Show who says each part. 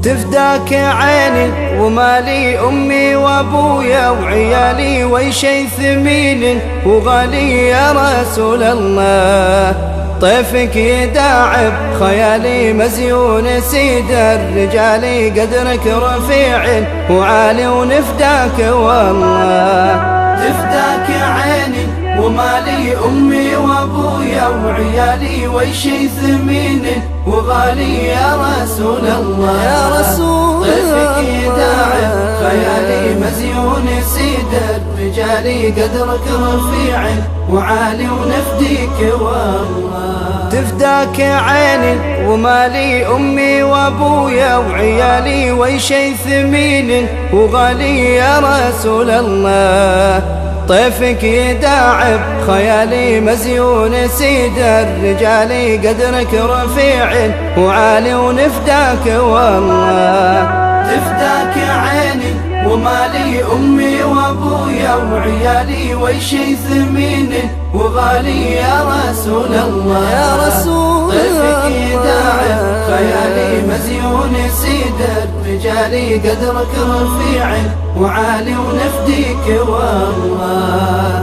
Speaker 1: تفداك عيني ومالي أمي وأبويا وعيالي وشي ثمين وغالي يا رسول الله. طيفك يداعب خيالي مزيون سيد الرجال قدرك رفيع وعالي ونفداك والله. تفداك عيني ومالي أمي وأبويا وعيالي وشي ثمين وغالي يا رسول الله. يا رسول الله طيفك يداعب خيالي مزيون سيد الرجال قدرك رفيع وعالي ونفديك والله. تفداك عيني ومالي أمي وأبويا وعيالي وشي ثمين وغالي يا رسول الله. طيفك يداعب خيالي مزيون سيد الرجال قدرك رفيع وعالي ونفداك والله. تفداك عيني ومالي أمي وأبويا وعيالي وشي ثمين وغالي يا رسول الله. يا رسول الله طيفك يداعب خيالي مزيون سيد الرجال قدرك رفيع وعالي ونفديك والله.